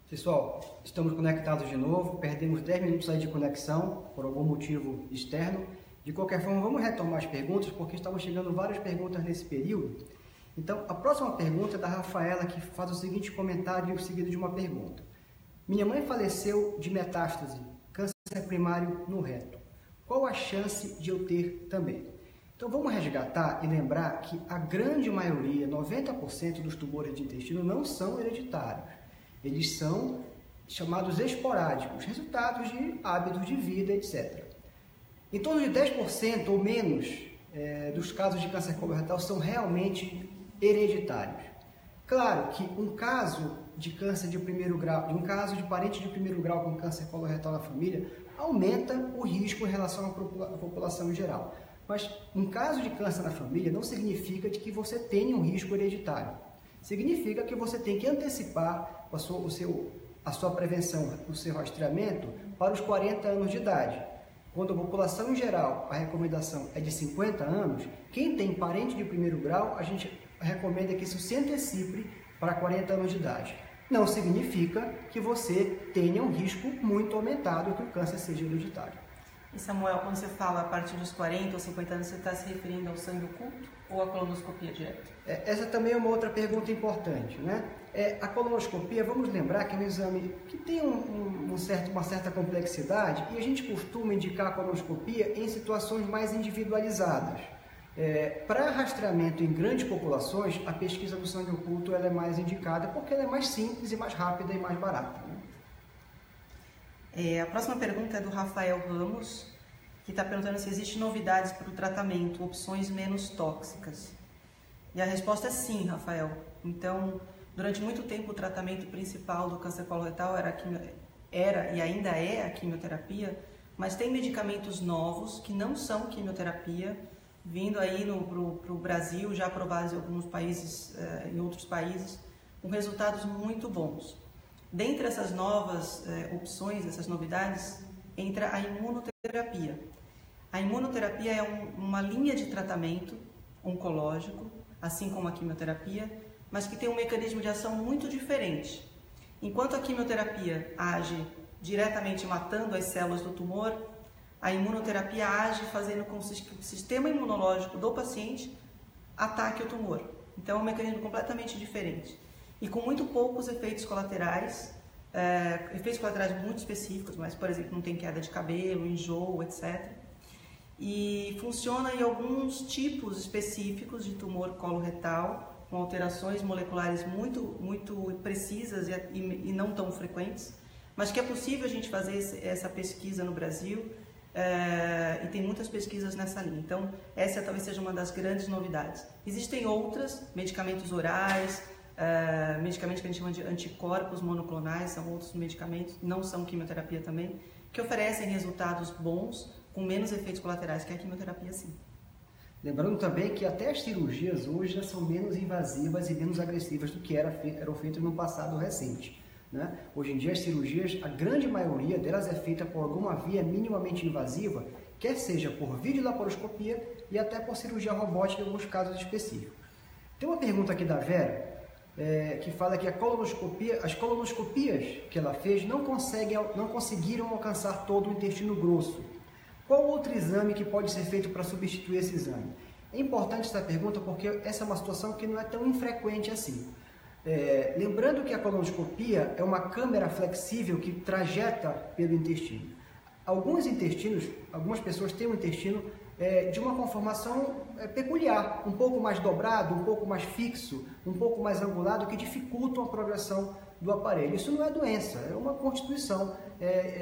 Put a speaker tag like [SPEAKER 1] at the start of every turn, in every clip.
[SPEAKER 1] Pessoal, estamos conectados de novo, perdemos 10 minutos aí de conexão por algum motivo externo. De qualquer forma, vamos retomar as perguntas, porque estavam chegando várias perguntas nesse período. Então, a próxima pergunta é da Rafaela, que faz o seguinte comentário seguido de uma pergunta. Minha mãe faleceu de metástase, câncer primário no reto. Qual a chance de eu ter também? Então, vamos resgatar e lembrar que a grande maioria, 90% dos tumores de intestino não são hereditários. Eles são chamados esporádicos, resultados de hábitos de vida, etc. Em torno de 10% ou menos dos casos de câncer coloretal são realmente hereditários. Claro que um caso de câncer de primeiro grau, um caso de parente de primeiro grau com câncer coloretal na família, aumenta o risco em relação à população em geral. Mas um caso de câncer na família não significa que você tenha um risco hereditário. Significa que você tem que antecipar a sua prevenção, o seu rastreamento para os 40 anos de idade. Quando a população em geral, a recomendação é de 50 anos, quem tem parente de primeiro grau, a gente recomenda que isso se antecipe para 40 anos de idade. Não significa que você tenha um risco muito aumentado que o câncer seja hereditário.
[SPEAKER 2] E Samuel, quando você fala a partir dos 40 ou 50 anos, você está se referindo ao sangue oculto ou à colonoscopia direta?
[SPEAKER 1] Essa também é uma outra pergunta importante, né? A colonoscopia, vamos lembrar que é um exame que tem uma certa complexidade e a gente costuma indicar a colonoscopia em situações mais individualizadas. Para rastreamento em grandes populações, a pesquisa do sangue oculto ela é mais indicada porque ela é mais simples e mais rápida e mais barata, né?
[SPEAKER 2] A próxima pergunta é do Rafael Ramos, que está perguntando se existem novidades para o tratamento, opções menos tóxicas. E a resposta é sim, Rafael. Então, durante muito tempo, o tratamento principal do câncer coloretal era e ainda é a quimioterapia, mas tem medicamentos novos que não são quimioterapia, vindo aí para o Brasil, já aprovados em alguns países, em outros países, com resultados muito bons. Dentre essas novas opções, essas novidades, entra a imunoterapia. A imunoterapia é uma linha de tratamento oncológico, assim como a quimioterapia, mas que tem um mecanismo de ação muito diferente. Enquanto a quimioterapia age diretamente matando as células do tumor, a imunoterapia age fazendo com que o sistema imunológico do paciente ataque o tumor. Então é um mecanismo completamente diferente. E com muito poucos efeitos colaterais muito específicos, mas, por exemplo, não tem queda de cabelo, enjoo, etc. E funciona em alguns tipos específicos de tumor coloretal, com alterações moleculares muito precisas e não tão frequentes, mas que é possível a gente fazer essa pesquisa no Brasil, e tem muitas pesquisas nessa linha. Então, essa talvez seja uma das grandes novidades. Existem outras, medicamentos orais, medicamentos que a gente chama de anticorpos monoclonais, são outros medicamentos, não são quimioterapia também, que oferecem resultados bons, com menos efeitos colaterais que a quimioterapia, sim.
[SPEAKER 1] Lembrando também que até as cirurgias hoje já são menos invasivas e menos agressivas do que eram feitas no passado recente, né? Hoje em dia as cirurgias, a grande maioria delas é feita por alguma via minimamente invasiva, quer seja por videolaparoscopia e até por cirurgia robótica em alguns casos específicos. Tem uma pergunta aqui da Vera, que fala que as colonoscopias que ela fez não conseguiram alcançar todo o intestino grosso. Qual outro exame que pode ser feito para substituir esse exame? É importante essa pergunta porque essa é uma situação que não é tão infrequente assim. Lembrando que a colonoscopia é uma câmera flexível que trajeta pelo intestino. Algumas pessoas têm um intestino de uma conformação peculiar, um pouco mais dobrado, um pouco mais fixo, um pouco mais angulado, que dificultam a progressão do aparelho. Isso não é doença, é uma constituição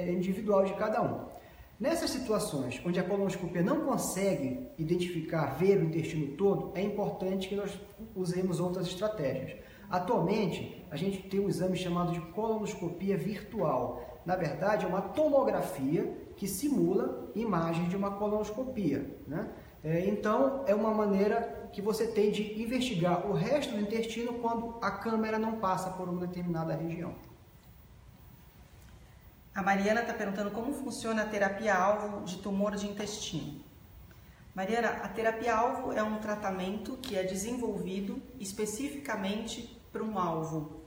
[SPEAKER 1] individual de cada um. Nessas situações onde a colonoscopia não consegue identificar, ver o intestino todo, é importante que nós usemos outras estratégias. Atualmente, a gente tem um exame chamado de colonoscopia virtual. Na verdade, é uma tomografia que simula imagens de uma colonoscopia, né? Então, é uma maneira que você tem de investigar o resto do intestino quando a câmera não passa por uma determinada região.
[SPEAKER 2] A Mariana está perguntando como funciona a terapia-alvo de tumor de intestino. Mariana, a terapia-alvo é um tratamento que é desenvolvido especificamente para um alvo.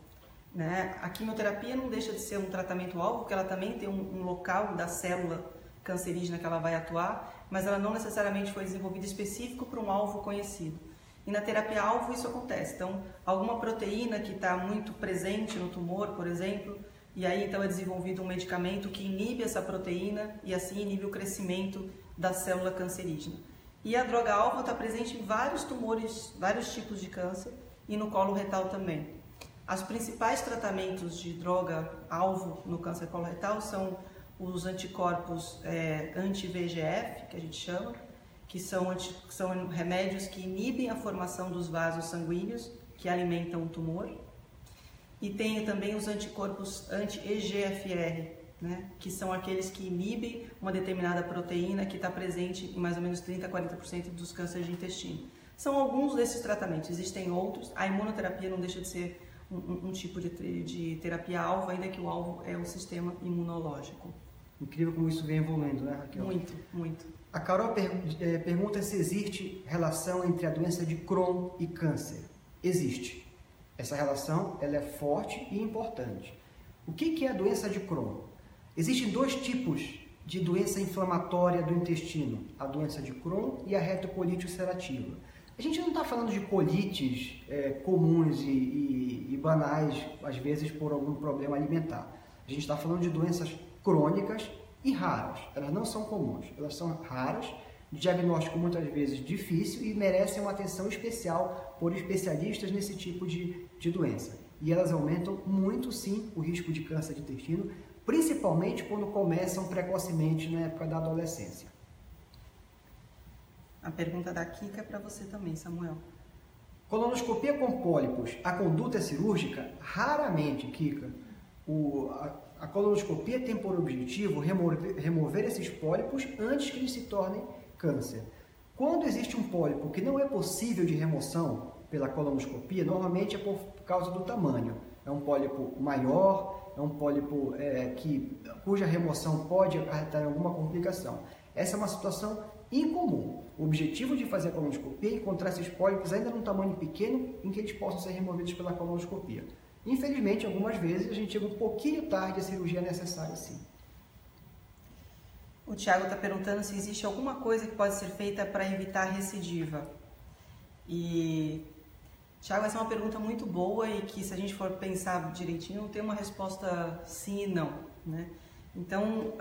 [SPEAKER 2] né? A quimioterapia não deixa de ser um tratamento-alvo, porque ela também tem um local da célula cancerígena que ela vai atuar, mas ela não necessariamente foi desenvolvida específico para um alvo conhecido. E na terapia-alvo isso acontece. Então, alguma proteína que está muito presente no tumor, por exemplo, e aí então é desenvolvido um medicamento que inibe essa proteína e assim inibe o crescimento da célula cancerígena. E a droga-alvo está presente em vários tumores, vários tipos de câncer e no colo retal também. Os principais tratamentos de droga-alvo no câncer coloretal são os anticorpos anti-VEGF, que a gente chama, que são remédios que inibem a formação dos vasos sanguíneos que alimentam o tumor. E tem também os anticorpos anti-EGFR, né, que são aqueles que inibem uma determinada proteína que está presente em mais ou menos 30% a 40% dos cânceres de intestino. São alguns desses tratamentos, existem outros. A imunoterapia não deixa de ser um tipo de terapia-alvo, ainda que o alvo é o sistema imunológico.
[SPEAKER 1] Incrível como isso vem evoluindo, né, Raquel?
[SPEAKER 2] Muito, muito.
[SPEAKER 1] A Carol pergunta se existe relação entre a doença de Crohn e câncer. Existe. Essa relação ela é forte e importante. O que é a doença de Crohn? Existem dois tipos de doença inflamatória do intestino, a doença de Crohn e a retocolite ulcerativa. A gente não está falando de colites comuns e banais, às vezes por algum problema alimentar. A gente está falando de doenças crônicas e raras. Elas não são comuns, elas são raras, de diagnóstico muitas vezes difícil e merecem uma atenção especial por especialistas nesse tipo de doença. E elas aumentam muito, sim, o risco de câncer de intestino, principalmente quando começam precocemente na época da adolescência.
[SPEAKER 2] A pergunta da Kika é para você também, Samuel.
[SPEAKER 1] Colonoscopia com pólipos, a conduta é cirúrgica? Raramente, Kika. A colonoscopia tem por objetivo remover esses pólipos antes que eles se tornem câncer. Quando existe um pólipo que não é possível de remoção pela colonoscopia, normalmente é por causa do tamanho. É um pólipo maior, é um pólipo cuja remoção pode acarretar em alguma complicação. Essa é uma situação incomum. O objetivo de fazer a colonoscopia é encontrar esses pólipos ainda num tamanho pequeno em que eles possam ser removidos pela colonoscopia. Infelizmente, algumas vezes a gente chega um pouquinho tarde, a cirurgia é necessária sim.
[SPEAKER 2] O Tiago está perguntando se existe alguma coisa que pode ser feita para evitar recidiva. E, Tiago, essa é uma pergunta muito boa e que, se a gente for pensar direitinho, não tem uma resposta sim e não, né? Então,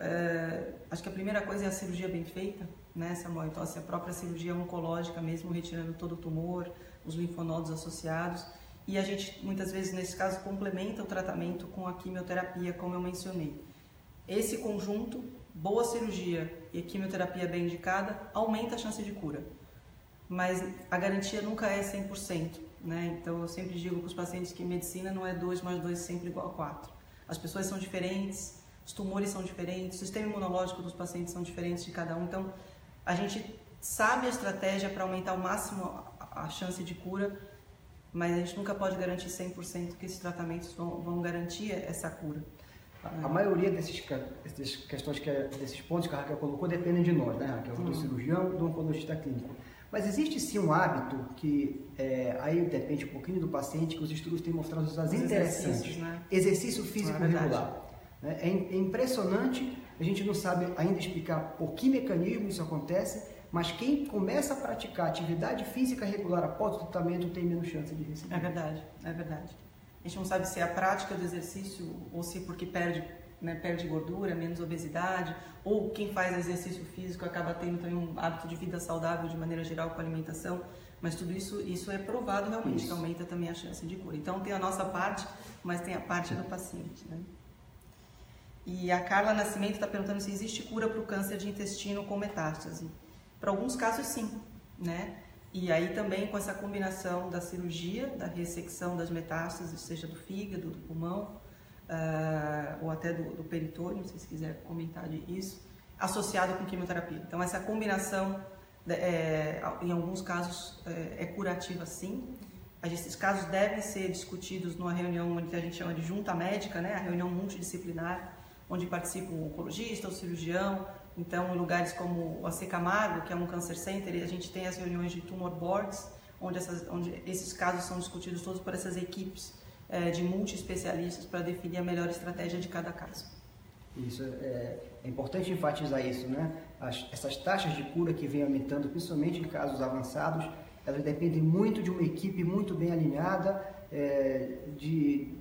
[SPEAKER 2] acho que a primeira coisa é a cirurgia bem feita, né, Samuel? Então, assim, a própria cirurgia oncológica mesmo, retirando todo o tumor, os linfonodos associados. E a gente, muitas vezes, nesse caso, complementa o tratamento com a quimioterapia, como eu mencionei. Esse conjunto, boa cirurgia e a quimioterapia bem indicada, aumenta a chance de cura. Mas a garantia nunca é 100%, né? Então, eu sempre digo para os pacientes que medicina não é 2 mais 2 sempre igual a 4. As pessoas são diferentes, os tumores são diferentes, o sistema imunológico dos pacientes são diferentes de cada um. Então, a gente sabe a estratégia para aumentar ao máximo a chance de cura, mas a gente nunca pode garantir 100% que esses tratamentos vão garantir essa cura.
[SPEAKER 1] A maioria desses pontos que a Raquel colocou dependem de nós, né, Raquel? Do cirurgião, do oncologista clínico. Mas existe sim um hábito que, aí depende um pouquinho do paciente, que os estudos têm mostrado resultados interessantes.
[SPEAKER 2] Né?
[SPEAKER 1] Exercício físico regular. É impressionante, a gente não sabe ainda explicar por que mecanismo isso acontece, mas quem começa a praticar atividade física regular após o tratamento tem menos chance de recidiva.
[SPEAKER 2] É verdade, é verdade. A gente não sabe se é a prática do exercício ou se porque perde gordura, menos obesidade, ou quem faz exercício físico acaba tendo também um hábito de vida saudável de maneira geral com a alimentação, mas tudo isso é provado realmente, que aumenta também a chance de cura. Então tem a nossa parte, mas tem a parte do paciente, né? E a Carla Nascimento está perguntando se existe cura para o câncer de intestino com metástase. Para alguns casos, sim, né? E aí também com essa combinação da cirurgia, da ressecção das metástases, seja do fígado, do pulmão, ou até do peritônio, se você quiser comentar isso, associado com quimioterapia. Então, essa combinação, em alguns casos, é curativa, sim. Esses casos devem ser discutidos numa reunião onde a gente chama de junta médica, né? A reunião multidisciplinar, onde participam o oncologista, o cirurgião. Então, em lugares como o AC Camargo, que é um cancer center, a gente tem as reuniões de tumor boards, onde esses casos são discutidos todos por essas equipes de multi-especialistas para definir a melhor estratégia de cada caso.
[SPEAKER 1] Isso, é importante enfatizar isso, né? Essas taxas de cura que vêm aumentando, principalmente em casos avançados, elas dependem muito de uma equipe muito bem alinhada, de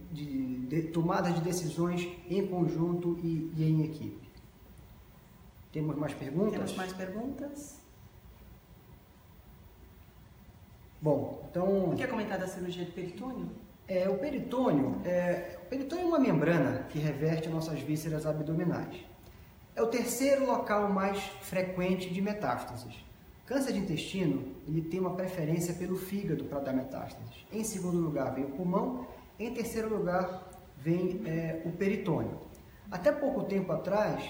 [SPEAKER 1] tomada de decisões em conjunto e em equipe. Temos mais perguntas?
[SPEAKER 2] Temos mais perguntas?
[SPEAKER 1] Bom, então...
[SPEAKER 2] Quer comentar da cirurgia de peritônio?
[SPEAKER 1] O peritônio é uma membrana que reverte nossas vísceras abdominais. É o terceiro local mais frequente de metástases. Câncer de intestino, ele tem uma preferência pelo fígado para dar metástases. Em segundo lugar vem o pulmão, em terceiro lugar vem o peritônio. Até pouco tempo atrás,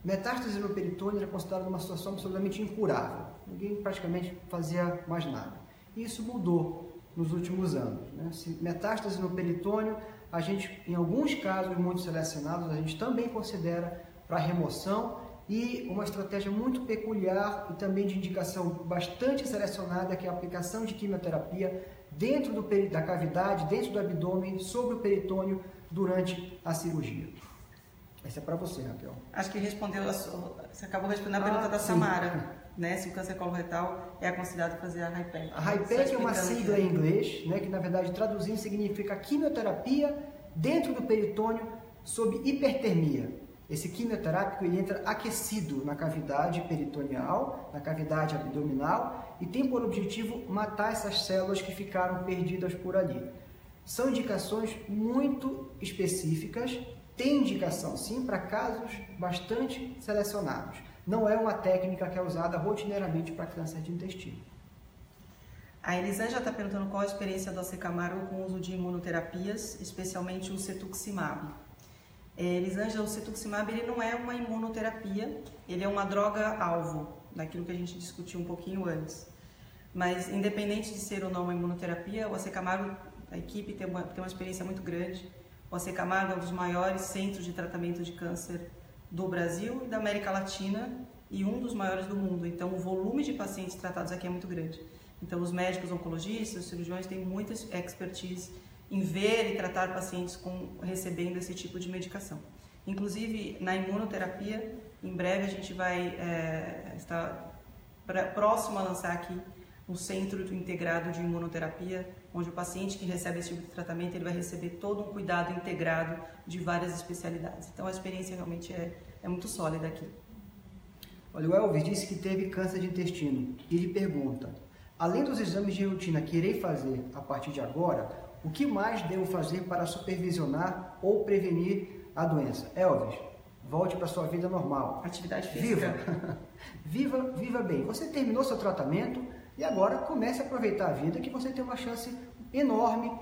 [SPEAKER 1] metástase no peritônio era considerada uma situação absolutamente incurável. Ninguém praticamente fazia mais nada. E isso mudou nos últimos anos, né? Metástase no peritônio, a gente, em alguns casos muito selecionados, a gente também considera para remoção e uma estratégia muito peculiar e também de indicação bastante selecionada, que é a aplicação de quimioterapia dentro da cavidade, dentro do abdômen, sobre o peritônio durante a cirurgia. Essa é para você, Raquel.
[SPEAKER 2] Acho que você acabou respondendo a pergunta da Samara. Né, se o câncer coloretal é aconselhado fazer a HIPEC.
[SPEAKER 1] A HIPEC é uma sigla em inglês, né, que na verdade traduzindo significa quimioterapia dentro do peritônio sob hipertermia. Esse quimioterápico ele entra aquecido na cavidade peritoneal, na cavidade abdominal e tem por objetivo matar essas células que ficaram perdidas por ali. São indicações muito específicas, tem indicação sim para casos bastante selecionados. Não é uma técnica que é usada rotineiramente para câncer de intestino.
[SPEAKER 2] A Elisângela está perguntando qual a experiência do AC Camargo com o uso de imunoterapias, especialmente o cetuximab. Elisângela, o cetuximab ele não é uma imunoterapia, ele é uma droga-alvo, daquilo que a gente discutiu um pouquinho antes. Mas, independente de ser ou não uma imunoterapia, o AC Camargo, a equipe tem uma experiência muito grande. O AC Camargo é um dos maiores centros de tratamento de câncer do Brasil e da América Latina e um dos maiores do mundo. Então, o volume de pacientes tratados aqui é muito grande. Então, os médicos oncologistas, os cirurgiões têm muita expertise em ver e tratar pacientes recebendo esse tipo de medicação. Inclusive, na imunoterapia, em breve a gente vai estar próximo a lançar aqui um centro integrado de imunoterapia, onde o paciente que recebe esse tipo de tratamento ele vai receber todo um cuidado integrado de várias especialidades. Então a experiência realmente é muito sólida aqui.
[SPEAKER 1] Olha, o Elvis disse que teve câncer de intestino e ele pergunta: além dos exames de rotina que irei fazer a partir de agora, o que mais devo fazer para supervisionar ou prevenir a doença? Elvis, volte para a sua vida normal.
[SPEAKER 2] Atividade física.
[SPEAKER 1] Viva bem. Você terminou seu tratamento e agora comece a aproveitar a vida, que você tem uma chance enorme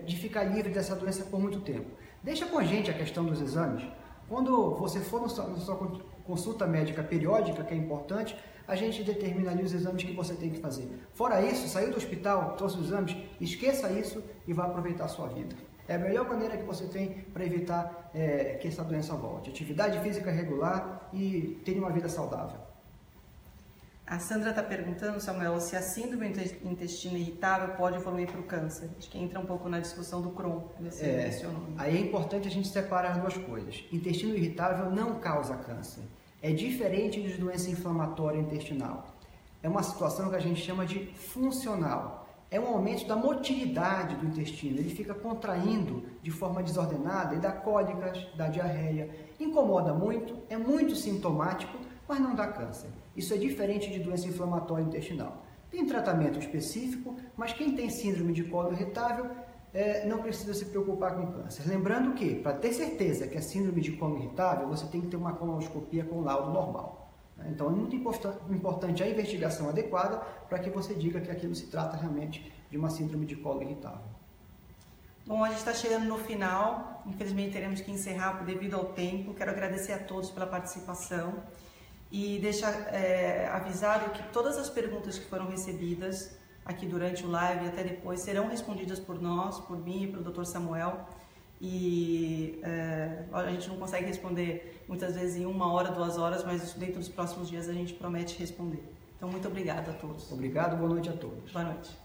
[SPEAKER 1] de ficar livre dessa doença por muito tempo. Deixa com a gente a questão dos exames. Quando você for na sua consulta médica periódica, que é importante, a gente determina ali os exames que você tem que fazer. Fora isso, saiu do hospital, trouxe os exames, esqueça isso e vá aproveitar a sua vida. É a melhor maneira que você tem para evitar que essa doença volte. Atividade física regular e ter uma vida saudável.
[SPEAKER 2] A Sandra está perguntando, Samuel, se a síndrome do intestino irritável pode evoluir para o câncer. Acho que entra um pouco na discussão do Crohn.
[SPEAKER 1] Aí é importante a gente separar as duas coisas. Intestino irritável não causa câncer. É diferente de doença inflamatória intestinal. É uma situação que a gente chama de funcional. É um aumento da motilidade do intestino. Ele fica contraindo de forma desordenada e dá cólicas, dá diarreia. Incomoda muito, é muito sintomático, mas não dá câncer. Isso é diferente de doença inflamatória intestinal. Tem tratamento específico, mas quem tem síndrome de colo irritável não precisa se preocupar com câncer. Lembrando que, para ter certeza que é síndrome de colo irritável, você tem que ter uma colonoscopia com laudo normal. Então é muito importante a investigação adequada para que você diga que aquilo se trata realmente de uma síndrome de colo irritável.
[SPEAKER 2] Bom, a gente está chegando no final, infelizmente teremos que encerrar devido ao tempo. Quero agradecer a todos pela participação e deixar avisado que todas as perguntas que foram recebidas aqui durante o live e até depois serão respondidas por nós, por mim e pelo Dr. Samuel. E a gente não consegue responder muitas vezes em 1 hora, 2 horas, mas dentro dos próximos dias a gente promete responder. Então, muito obrigada a todos.
[SPEAKER 1] Obrigado, boa noite a todos.
[SPEAKER 2] Boa noite.